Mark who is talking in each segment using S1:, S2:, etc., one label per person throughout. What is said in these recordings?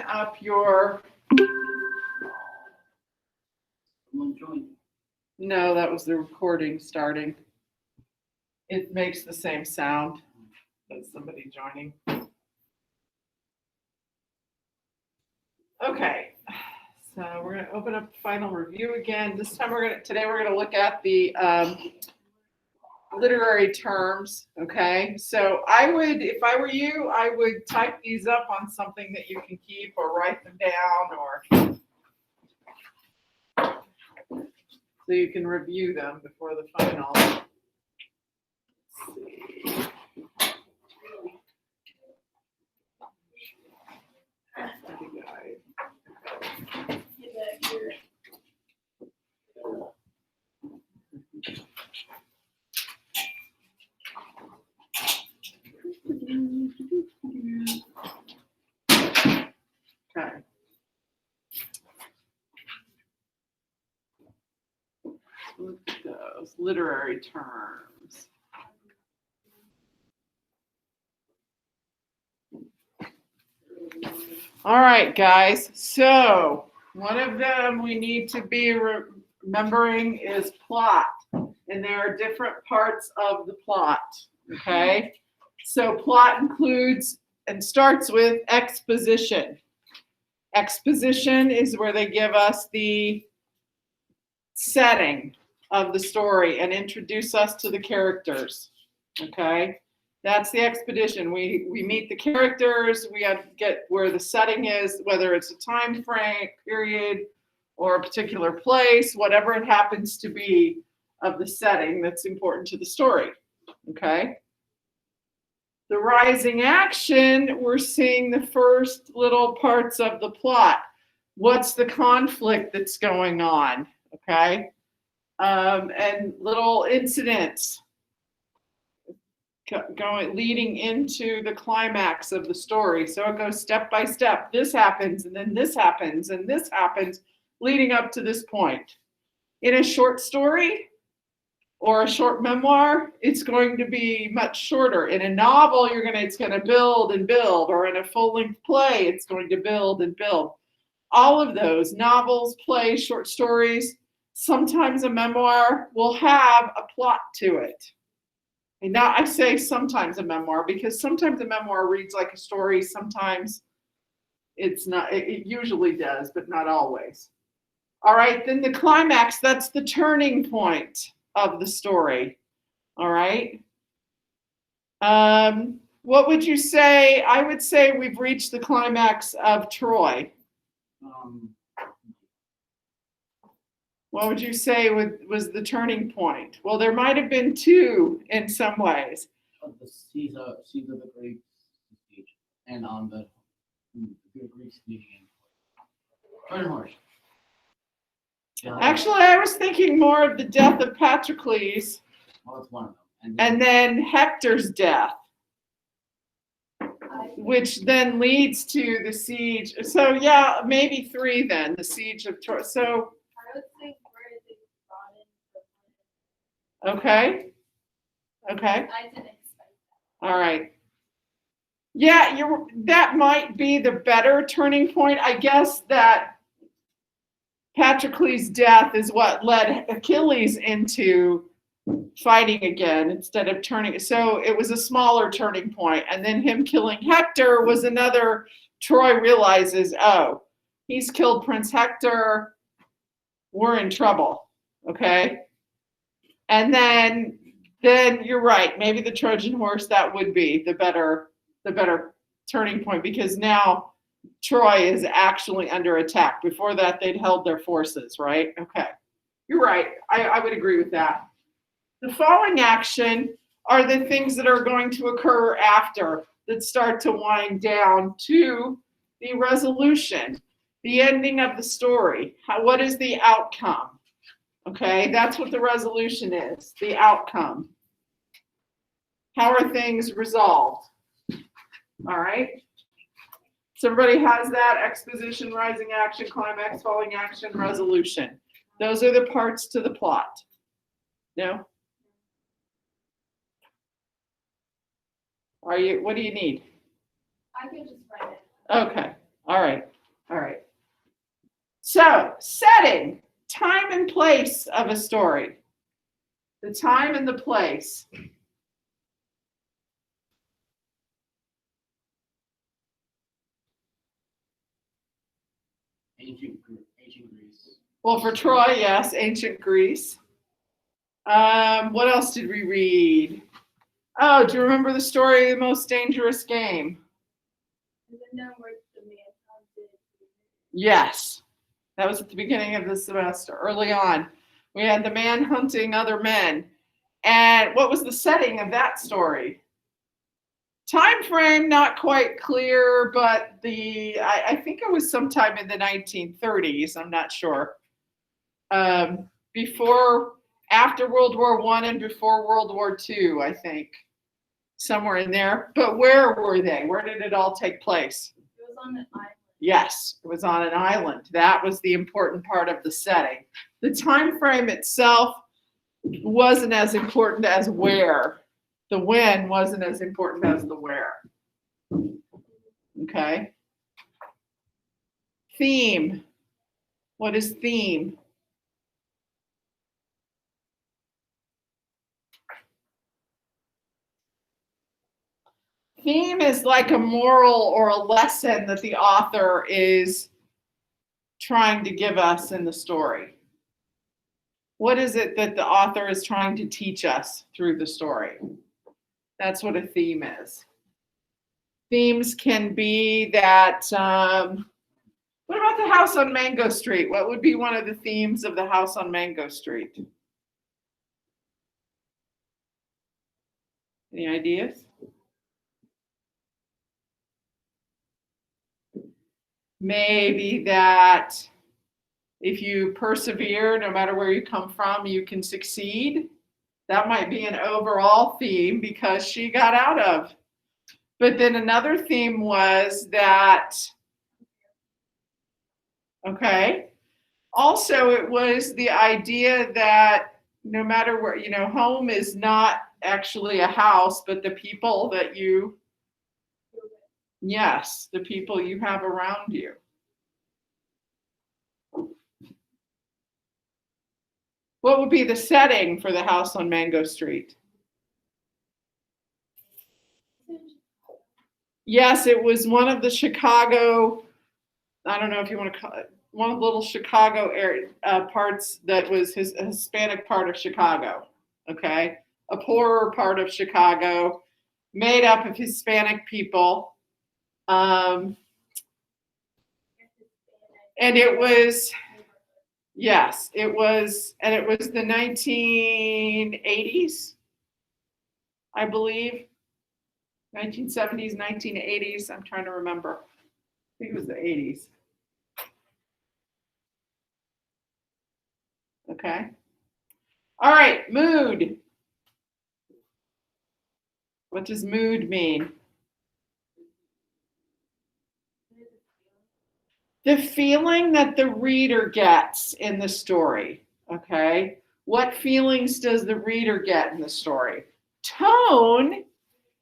S1: up your. No, that was the recording starting. It makes the same sound as somebody joining. Okay, so we're going to open up final review again. This time today we're going to look at the literary terms. Okay, so if I were you, I would type these up on something that you can keep or write them down, or so you can review them before the final. Let's see. Okay. Look at those literary terms. All right, guys. So one of them we need to be remembering is plot. And there are different parts of the plot. Okay. So plot includes and starts with exposition. Exposition is where they give us the setting of the story and introduce us to the characters. Okay. That's the expedition. We meet the characters, we get where the setting is, whether it's a time frame, period, or a particular place, whatever it happens to be of the setting that's important to the story. Okay. The rising action, we're seeing the first little parts of the plot. What's the conflict that's going on? Okay. And little incidents leading into the climax of the story. So it goes step by step. This happens, and then this happens, and this happens, leading up to this point. In a short story or a short memoir, it's going to be much shorter. In a novel, it's going to build and build, or in a full-length play, it's going to build and build. All of those, novels, plays, short stories, sometimes a memoir will have a plot to it. And now I say sometimes a memoir because sometimes a memoir reads like a story. Sometimes it's not. It usually does, but not always. All right. Then the climax, that's the turning point of the story. All right. What would you say? I would say we've reached the climax of Troy. What would you say was the turning point? Well, there might have been two in some ways.
S2: The seas of the Greeks speech, and on the Greeks speaking. Trojan horse.
S1: Actually, I was thinking more of the death of Patroclus.
S2: Well, that's one of them.
S1: And then Hector's death, which then leads to the siege. So yeah, maybe three then, the siege of Troy. So. Okay. Okay.
S3: I didn't expect that.
S1: All right. Yeah, that might be the better turning point. I guess that Patroclus' death is what led Achilles into fighting again instead of turning. So it was a smaller turning point. And then him killing Hector was another. Troy realizes, oh, he's killed Prince Hector. We're in trouble. Okay. And then you're right. Maybe the Trojan horse, that would be the better turning point, because now Troy is actually under attack. Before that, they'd held their forces, right? Okay, you're right. I would agree with that. The falling action are the things that are going to occur after, that start to wind down to the resolution, the ending of the story. What is the outcome? Okay, that's what the resolution is, the outcome. How are things resolved? All right. So everybody has that: exposition, rising action, climax, falling action, resolution. Those are the parts to the plot. No? What do you need?
S3: I can just write it.
S1: Okay. All right. All right. So, setting, time and place of a story. The time and the place.
S2: Ancient Greece.
S1: Well, for Troy, yes, ancient Greece. What else did we read? Oh, do you remember the story of the most dangerous game? Yes, that was at the beginning of the semester, early on. We had the man hunting other men. And what was the setting of that story? Time frame, not quite clear, but I think it was sometime in the 1930s, I'm not sure. Before, after World War I and before World War II, I think. Somewhere in there. But where were they? Where did it all take place?
S3: It was on an island.
S1: Yes, it was on an island. That was the important part of the setting. The time frame itself wasn't as important as where. The when wasn't as important as the where. Okay. Theme. What is theme? Theme is like a moral or a lesson that the author is trying to give us in the story. What is it that the author is trying to teach us through the story? That's what a theme is. Themes can be that, what about the house on Mango Street? What would be one of the themes of the house on Mango Street? Any ideas? Maybe that if you persevere, no matter where you come from, you can succeed. That might be an overall theme because she got out of. But then another theme was that, okay, also it was the idea that no matter where, home is not actually a house, but the people that you, yes, the people you have around you. What would be the setting for the house on Mango Street? Yes, it was one of the Chicago, I don't know if you want to call it, one of the little Chicago area parts that was a Hispanic part of Chicago, okay? A poorer part of Chicago, made up of Hispanic people. And it was, yes, it was, and it was the 1980s, I believe. 1970s, 1980s, I'm trying to remember. I think it was the 80s. Okay. All right, mood. What does mood mean? The feeling that the reader gets in the story, okay? What feelings does the reader get in the story? Tone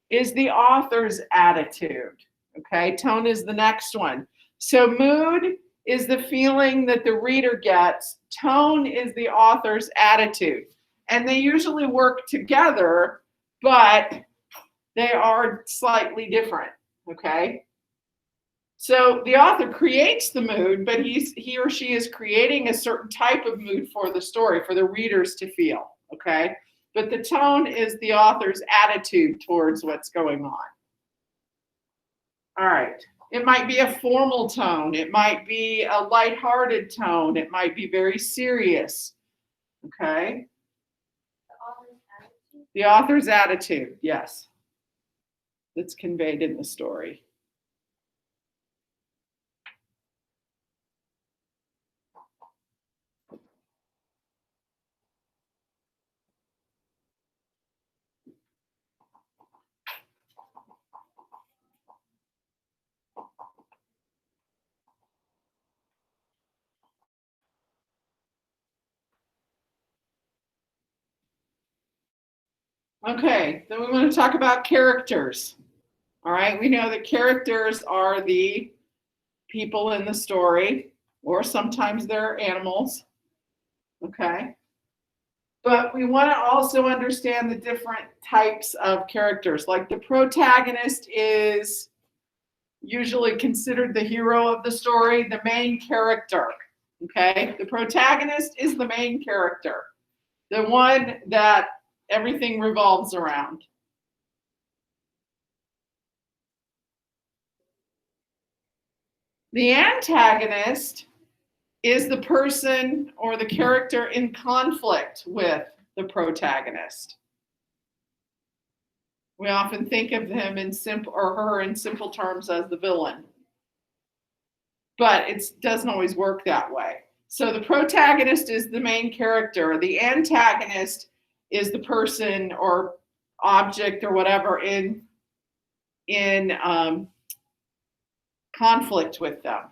S1: is the author's attitude, okay? Tone is the next one. So mood is the feeling that the reader gets. Tone is the author's attitude. And they usually work together, but they are slightly different, okay? So the author creates the mood, but he or she is creating a certain type of mood for the story, for the readers to feel, okay? But the tone is the author's attitude towards what's going on. All right. It might be a formal tone. It might be a lighthearted tone. It might be very serious, okay? The author's attitude, yes. That's conveyed in the story. Okay, then we want to talk about characters. All right, we know that characters are the people in the story, or sometimes they're animals. Okay. But we want to also understand the different types of characters. Like the protagonist is usually considered the hero of the story, the main character. Okay. The protagonist is the main character, the one that everything revolves around. The antagonist is the person or the character in conflict with the protagonist. We often think of him in simple or her in simple terms as the villain, but it doesn't always work that way. So the protagonist is the main character. The antagonist is the person or object or whatever in conflict with them.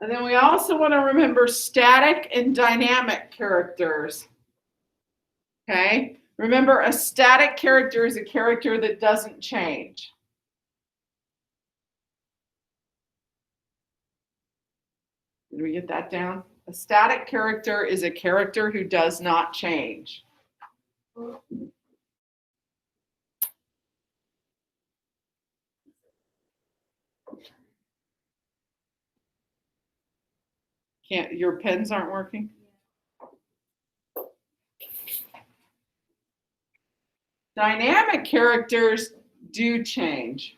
S1: And then we also want to remember static and dynamic characters. Okay? Remember, a static character is a character that doesn't change. Did we get that down? A static character is a character who does not change. Your pens aren't working? Dynamic characters do change.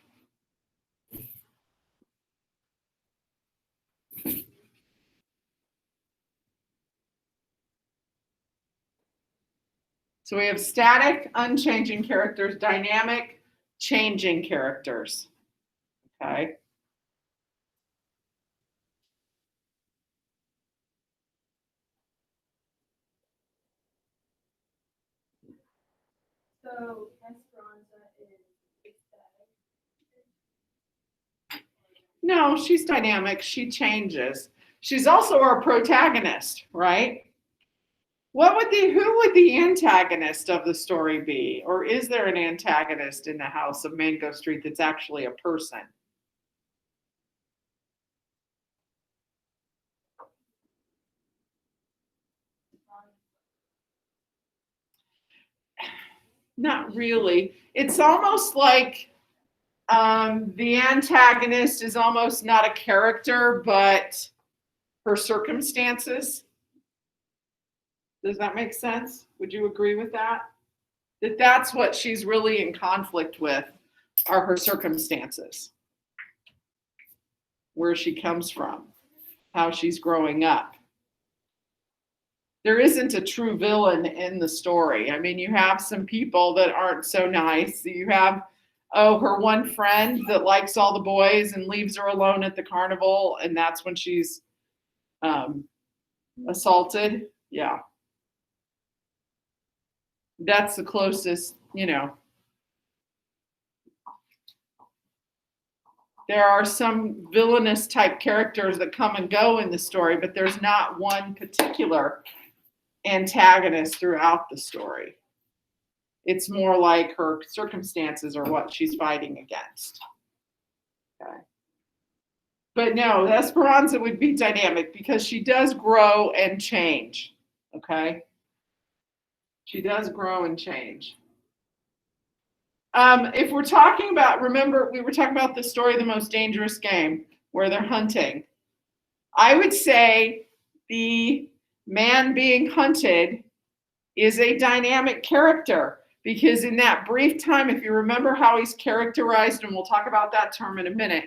S1: So we have static, unchanging characters, dynamic, changing characters. Okay.
S3: So Esperanza is static.
S1: No, she's dynamic. She changes. She's also our protagonist, right? Who would the antagonist of the story be? Or is there an antagonist in the House of Mango Street that's actually a person? Not really. It's almost like the antagonist is almost not a character, but her circumstances. Does that make sense? Would you agree with that? That's what she's really in conflict with, are her circumstances. Where she comes from, how she's growing up. There isn't a true villain in the story. I mean, you have some people that aren't so nice. You have, her one friend that likes all the boys and leaves her alone at the carnival, and that's when she's assaulted. Yeah. That's the closest, There are some villainous type characters that come and go in the story, but there's not one particular antagonist throughout the story. It's more like her circumstances or what she's fighting against. Okay. But no, Esperanza would be dynamic because she does grow and change. Okay. She does grow and change. If we're talking about, remember, we were talking about the story of The Most Dangerous Game, where they're hunting. I would say the man being hunted is a dynamic character, because in that brief time, if you remember how he's characterized, and we'll talk about that term in a minute,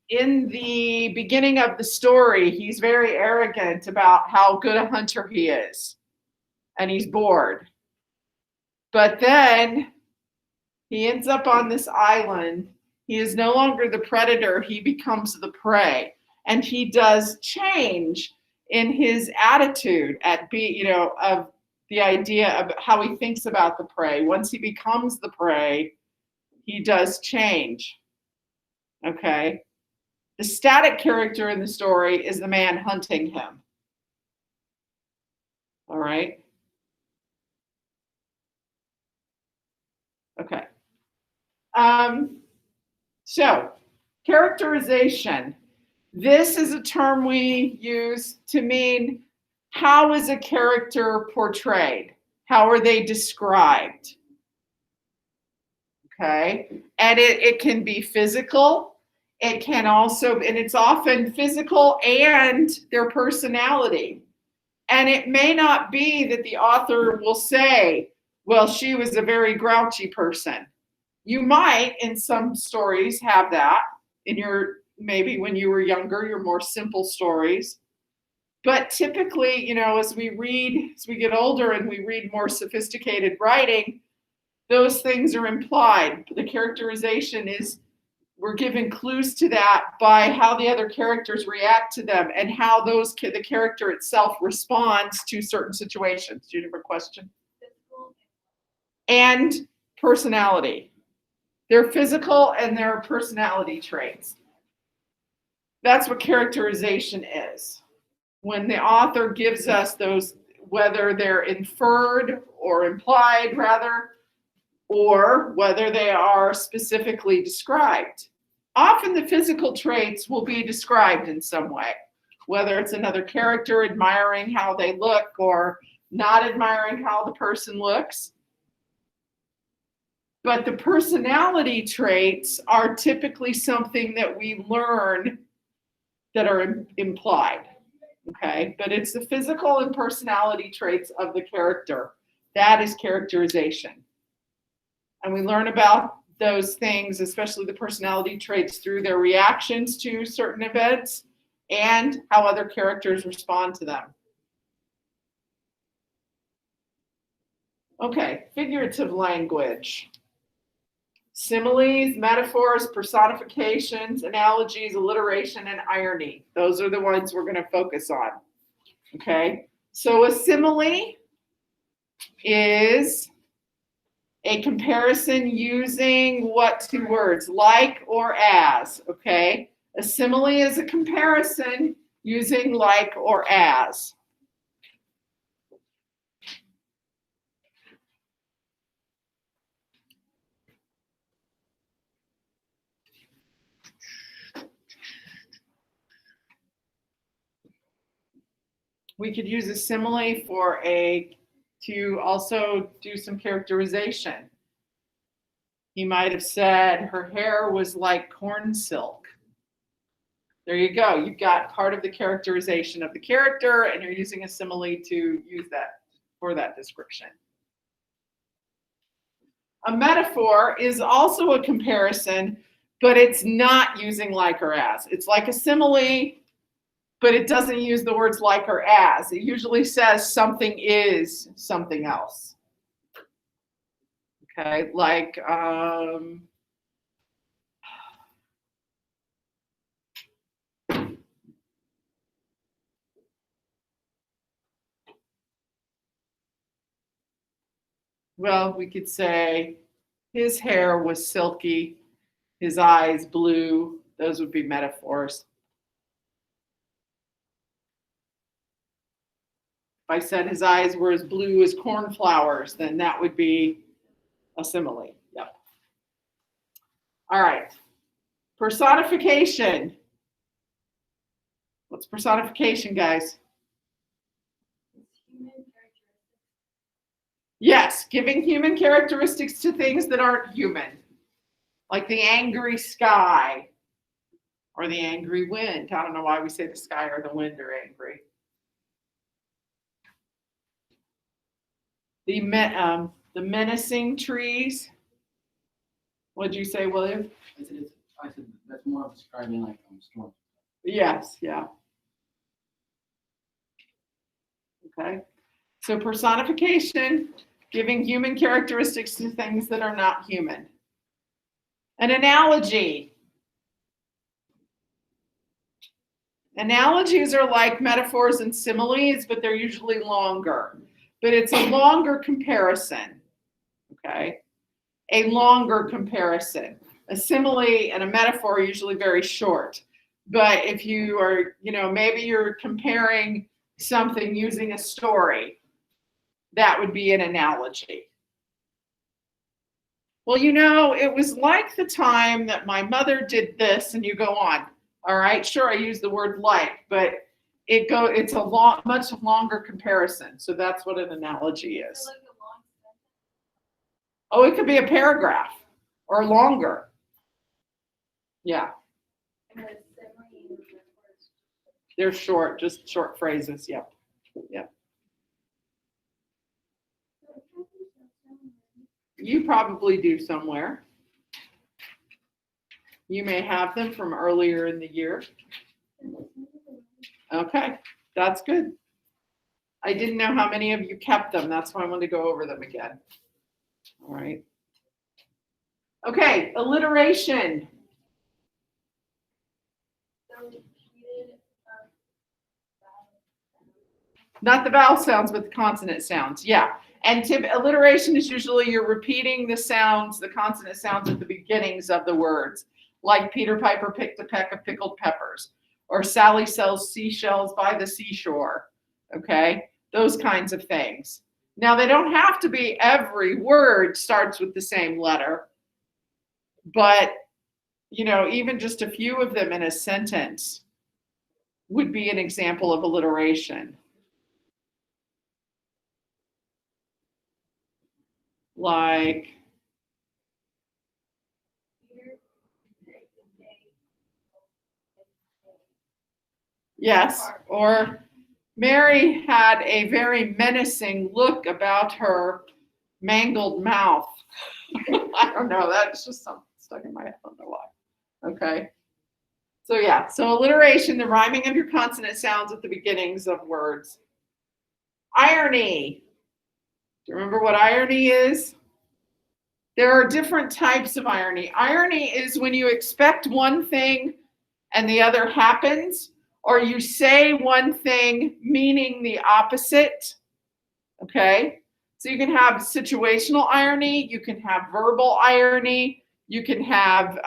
S1: in the beginning of the story, he's very arrogant about how good a hunter he is, and he's bored. But then he ends up on this island. He is no longer the predator. He becomes the prey. And he does change in his attitude of the idea of how he thinks about the prey. Once he becomes the prey, he does change. Okay. The static character in the story is the man hunting him. All right. Okay. So, characterization. This is a term we use to mean how is a character portrayed? How are they described? Okay. And it can be physical. It can also, and it's often physical and their personality. And it may not be that the author will say, well, she was a very grouchy person. You might, in some stories, have that in your, maybe when you were younger, your more simple stories. But typically, you know, as we get older and we read more sophisticated writing, those things are implied. The characterization is, we're given clues to that by how the other characters react to them and how the character itself responds to certain situations. Do you have a question? And personality. Their physical and their personality traits. That's what characterization is. When the author gives us those, whether they're inferred or implied rather, or whether they are specifically described. Often the physical traits will be described in some way, whether it's another character admiring how they look or not admiring how the person looks. But the personality traits are typically something that we learn that are implied, okay? But it's the physical and personality traits of the character. That is characterization. And we learn about those things, especially the personality traits, through their reactions to certain events and how other characters respond to them. Okay, figurative language. Similes, metaphors, personifications, analogies, alliteration, and irony. Those are the ones we're going to focus on. Okay, so a simile is a comparison using what two words? Like or as, okay? A simile is a comparison using like or as. We could use a simile to also do some characterization. He might have said her hair was like corn silk. There you go. You've got part of the characterization of the character, and you're using a simile to use that for that description. A metaphor is also a comparison, but it's not using like or as. It's like a simile, but it doesn't use the words like or as. It usually says something is something else. Okay, like well, we could say his hair was silky, his eyes blue. Those would be metaphors. If I said his eyes were as blue as cornflowers, then that would be a simile. Yep. All right. Personification. What's personification, guys? Yes, giving human characteristics to things that aren't human, like the angry sky or the angry wind. I don't know why we say the sky or the wind are angry. The menacing trees. What'd you say, William?
S2: I said that's more of describing like storm.
S1: Yes, yeah. Okay. So personification, giving human characteristics to things that are not human. An analogy. Analogies are like metaphors and similes, but they're usually longer. But it's a longer comparison, okay? A longer comparison. A simile and a metaphor are usually very short. But if you are, maybe you're comparing something using a story, that would be an analogy. Well, you know, it was like the time that my mother did this, and you go on. All right, sure, I use the word like, but it's a much longer comparison. So that's what an analogy is.
S3: So like a long sentence.
S1: Oh, it could be a paragraph or longer. Yeah,
S3: And the simile and the words.
S1: they're short, just short phrases. Yep. Yep. You probably do somewhere. You may have them from earlier in the year. Okay, that's good. I didn't know how many of you kept them. That's why I wanted to go over them again. All right. Okay, alliteration.
S3: So repeated,
S1: Not the vowel sounds, but the consonant sounds. Yeah. And alliteration is usually you're repeating the sounds, the consonant sounds at the beginnings of the words, like Peter Piper picked a peck of pickled peppers, or Sally sells seashells by the seashore. Okay, those kinds of things. Now, they don't have to be every word starts with the same letter, but you know, even just a few of them in a sentence would be an example of alliteration. Like,
S3: Peter picked a day.
S1: yes, or Mary had a very menacing look about her mangled mouth. I don't know, that's just something stuck in my head, I don't know why. Okay. So yeah, so alliteration, the rhyming of your consonant sounds at the beginnings of words. Irony. Do you remember what irony is? There are different types of irony. Irony is when you expect one thing and the other happens, or you say one thing meaning the opposite. Okay? So you can have situational irony, you can have verbal irony, you can have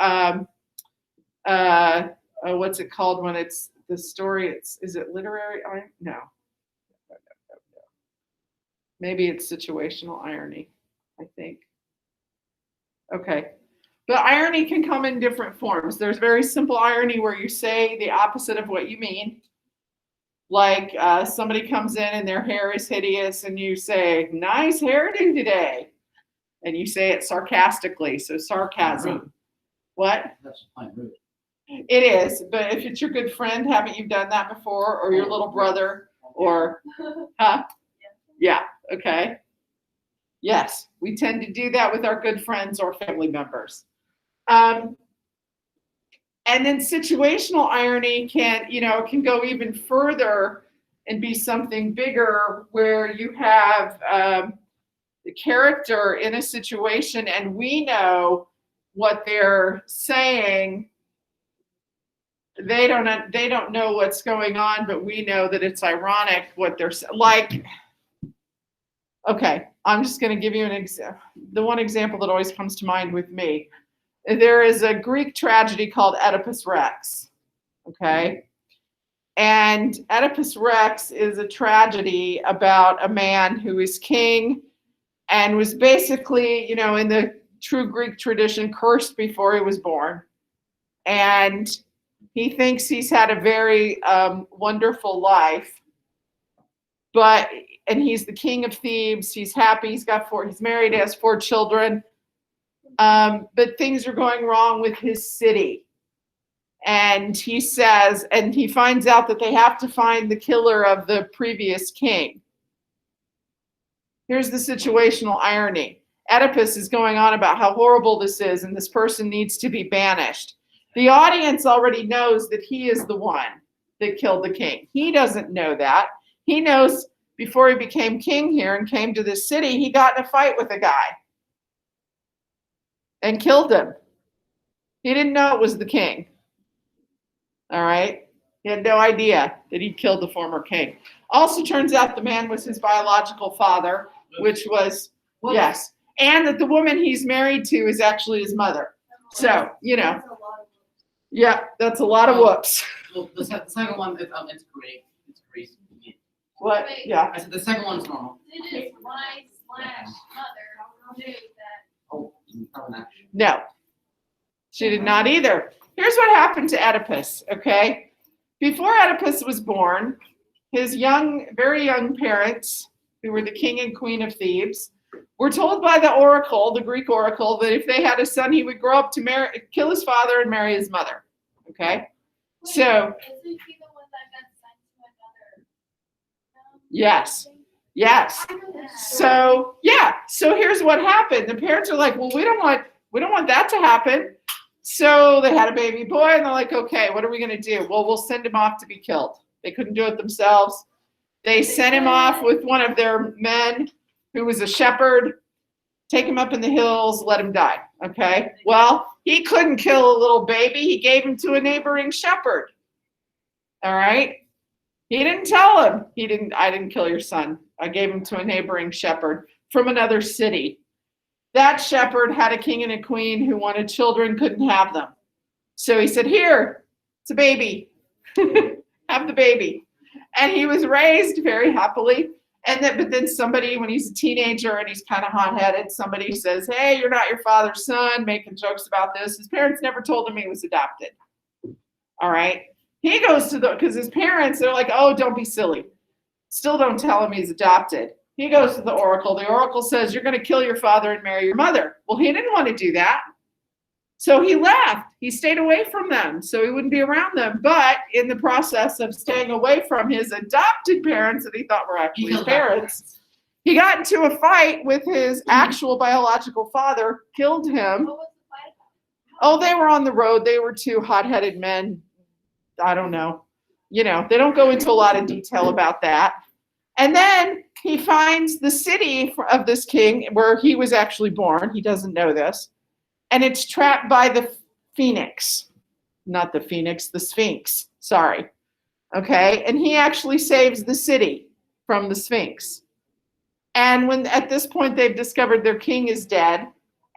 S1: what's it called when it's the story? Is it literary irony? No. Maybe it's situational irony, I think. Okay. But irony can come in different forms. There's very simple irony where you say the opposite of what you mean. Like somebody comes in and their hair is hideous and you say, nice hairdo today. And you say it sarcastically. So sarcasm. What?
S2: That's fine, rude.
S1: It is. But if it's your good friend, haven't you done that before? Or your little brother? Or, huh? Yeah. Okay. Yes. We tend to do that with our good friends or family members. And then situational irony can go even further and be something bigger where you have the character in a situation and we know what they're saying. They don't know what's going on, but we know that it's ironic what they're like. Okay, I'm just going to give you an example. The one example that always comes to mind with me. There is a Greek tragedy called Oedipus Rex, okay? And Oedipus Rex is a tragedy about a man who is king and was basically, in the true Greek tradition, cursed before he was born. And he thinks he's had a very wonderful life, and he's the king of Thebes. He's happy. He's married, he has 4 children. But things are going wrong with his city. And he finds out that they have to find the killer of the previous king. Here's the situational irony. Oedipus is going on about how horrible this is and this person needs to be banished. The audience already knows that he is the one that killed the king. He doesn't know that. He knows before he became king here and came to this city, he got in a fight with a guy and killed him. He didn't know it was the king. All right? He had no idea that he killed the former king. Also turns out the man was his biological father, which was, yes. And that the woman he's married to is actually his mother. So,
S3: That's a lot of
S1: yeah, that's a lot of whoops.
S2: Well, the second one, it's great. It's great.
S1: What? Yeah.
S2: I said the second one's normal.
S3: It is my/mother knew that.
S2: Oh, From an action.
S1: No, she did not either. Here's what happened to Oedipus, okay? Before Oedipus was born, his very young parents, who were the king and queen of Thebes, were told by the oracle, the Greek oracle, that if they had a son, he would grow up to kill his father and marry his mother, okay? So,
S3: Isn't he the one that got sent to another?
S1: yes, yes.
S3: I know that.
S1: So, yeah, so here's what happened. The parents are like, well, we don't want that to happen. So they had a baby boy, and they're like, okay, what are we going to do? Well, we'll send him off to be killed. They couldn't do it themselves. They sent him off with one of their men who was a shepherd, take him up in the hills, let him die, okay? Well, he couldn't kill a little baby. He gave him to a neighboring shepherd, all right? He didn't tell him. I didn't kill your son. I gave him to a neighboring shepherd from another city. That shepherd had a king and a queen who wanted children, couldn't have them. So he said, here, it's a baby. Have the baby. And he was raised very happily. But then somebody, when he's a teenager and he's kind of hot-headed, somebody says, hey, you're not your father's son, making jokes about this. His parents never told him he was adopted. All right. He goes because his parents, they're like, oh, don't be silly. Still don't tell him he's adopted. He goes to the oracle. The oracle says, you're going to kill your father and marry your mother. Well, he didn't want to do that. So he left. He stayed away from them so he wouldn't be around them. But in the process of staying away from his adopted parents that he thought were actually his parents, he got into a fight with his actual biological father, killed him.
S3: What was the fight about?
S1: Oh, they were on the road. They were two hot-headed men. I don't know. They don't go into a lot of detail about that. And then he finds the city of this king where he was actually born. He doesn't know this. And it's trapped by the phoenix. Not the phoenix, the sphinx. Sorry. Okay? And he actually saves the city from the sphinx. And when at this point they've discovered their king is dead.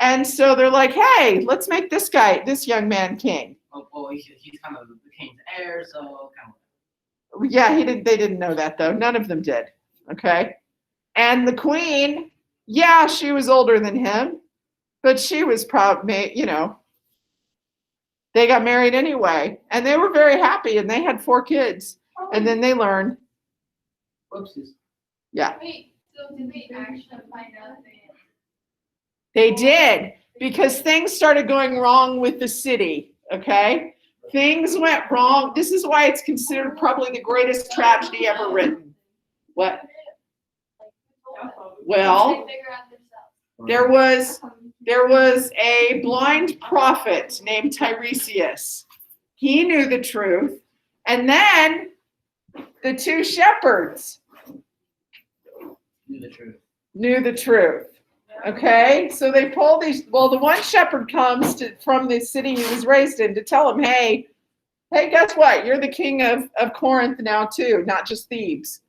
S1: And so they're like, hey, let's make this young man king.
S2: Oh, he's kind of the king's heir, so kind of.
S1: Yeah, they didn't know that though. None of them did. Okay. And the queen, yeah, she was older than him, but she was probably, they got married anyway, and they were very happy, and they had 4 kids, and then they learned.
S2: Whoopsies.
S1: Yeah.
S3: Wait, so did they actually find out
S1: They did, because things started going wrong with the city, okay? Things went wrong. This is why it's considered probably the greatest tragedy ever written. What? Well, there was a blind prophet named Tiresias. He knew the truth. And then the 2 shepherds
S2: Knew the truth.
S1: knew the truth. Okay, so they pull these. Well, the one shepherd comes from the city he was raised in to tell him, hey, guess what? You're the king of Corinth now too, not just Thebes,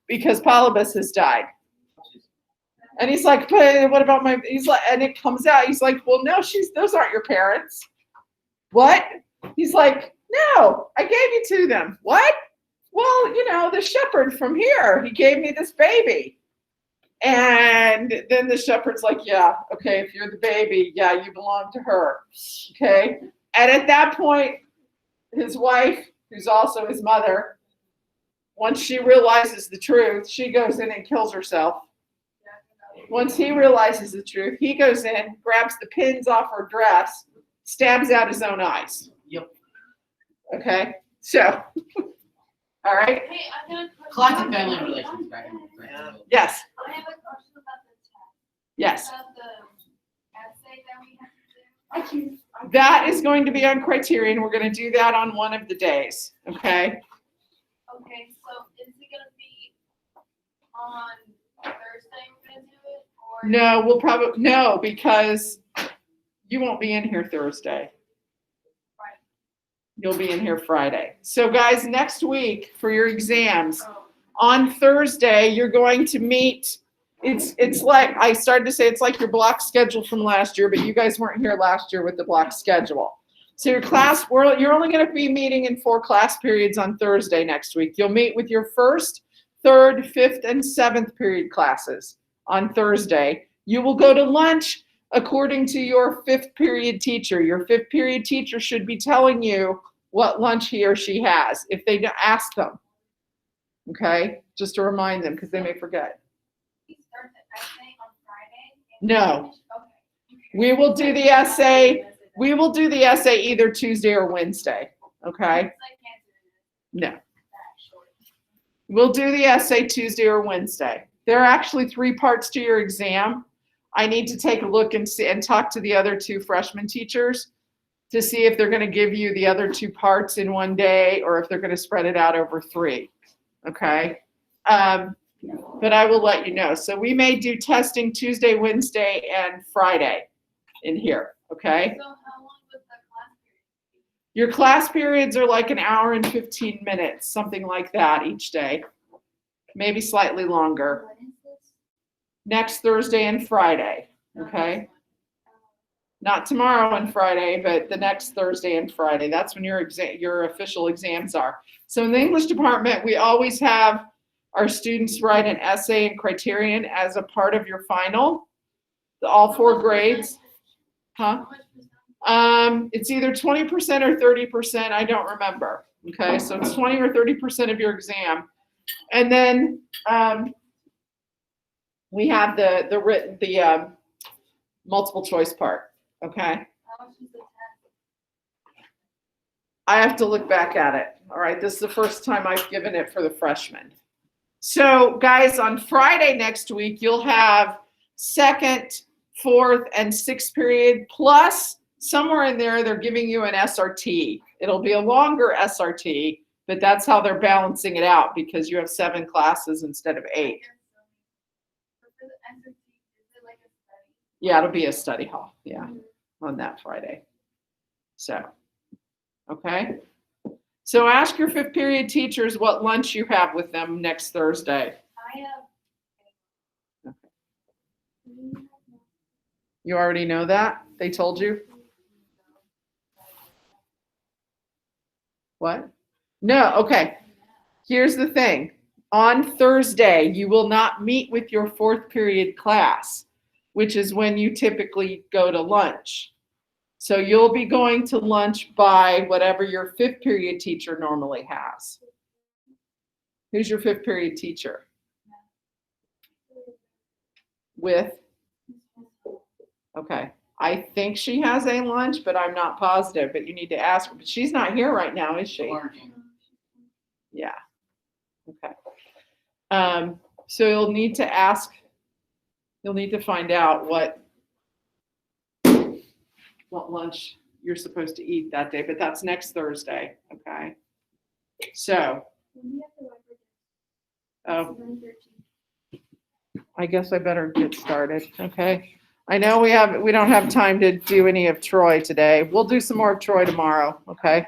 S1: because Polybus has died. And he's like, but what about he's like, and it comes out, he's like, well, no, those aren't your parents. What? He's like, no, I gave you to them. What? Well, the shepherd from here, he gave me this baby. And then the shepherd's like, yeah, okay, if you're the baby, yeah, you belong to her. Okay. And at that point, his wife, who's also his mother, once she realizes the truth, she goes in and kills herself. Once he realizes the truth, he goes in, grabs the pins off her dress, stabs out his own eyes.
S2: Yep.
S1: Okay? So, all right?
S3: Hey, I got a question.
S2: Classic family relations back in the day.
S1: Yes.
S3: I have a question about the test.
S1: Yes.
S3: About the essay that we have to do.
S1: That is going to be on Criterion. We're going to do that on one of the days. Okay?
S3: Okay, so is it gonna be on Thursday we're gonna do it, or?
S1: No, because you won't be in here Thursday.
S3: Right.
S1: You'll be in here Friday. So guys, next week for your exams,
S3: Oh.
S1: on Thursday, you're going to meet. It's like I started to say it's like your block schedule from last year, but you guys weren't here last year with the block schedule. So your class, you're only going to be meeting in 4 class periods on Thursday next week. You'll meet with your 1st, 3rd, 5th, and 7th period classes on Thursday. You will go to lunch according to your fifth period teacher. Your fifth period teacher should be telling you what lunch he or she has if they don't ask them. Okay, just to remind them because they may forget.
S3: We start the essay on Friday.
S1: No.
S3: Okay.
S1: We will do the essay. We will do the essay either Tuesday or Wednesday. Okay. No. We'll do the essay Tuesday or Wednesday. There are actually 3 parts to your exam. I need to take a look and see and talk to the other 2 freshman teachers to see if they're going to give you the other 2 parts in one day or if they're going to spread it out over 3. Okay. But I will let you know. So we may do testing Tuesday, Wednesday, and Friday in here. Okay.
S3: So how long was the class period?
S1: Your class periods are like an hour and 15 minutes, something like that each day. Maybe slightly longer.
S3: When is this?
S1: Next Thursday and Friday. Okay. Not tomorrow and Friday, but the next Thursday and Friday. That's when your official exams are. So in the English department, we always have our students write an essay and criterion as a part of your final. All 4 grades. Huh?
S3: How much percent?
S1: It's either 20% or 30%. I don't remember. Okay, so it's 20 or 30% of your exam, and then we have the written multiple choice part. Okay,
S3: How much is the test?
S1: I have to look back at it. All right, this is the first time I've given it for the freshmen. So guys, on Friday next week, you'll have 2nd, 4th, and 6th period, plus somewhere in there, they're giving you an SRT. It'll be a longer SRT, but that's how they're balancing it out because you have 7 classes instead of 8.
S3: For the SAT, is it like a study?
S1: Yeah, it'll be a study hall, yeah, on that Friday. So, okay. So ask your 5th period teachers what lunch you have with them next Thursday.
S3: I have.
S1: You already know that? They told you? What? No, okay. Here's the thing. On Thursday, you will not meet with your 4th period class, which is when you typically go to lunch. So you'll be going to lunch by whatever your 5th period teacher normally has. Who's your 5th period teacher? With? Okay. I think she has a lunch, but I'm not positive, but you need to ask her. But she's not here right now, is she? Yeah. Okay. So you'll need to ask, you'll need to find out what lunch you're supposed to eat that day, but that's next Thursday. Okay. So, I guess I better get started. Okay. I know we don't have time to do any of Troy today. We'll do some more of Troy tomorrow. Okay.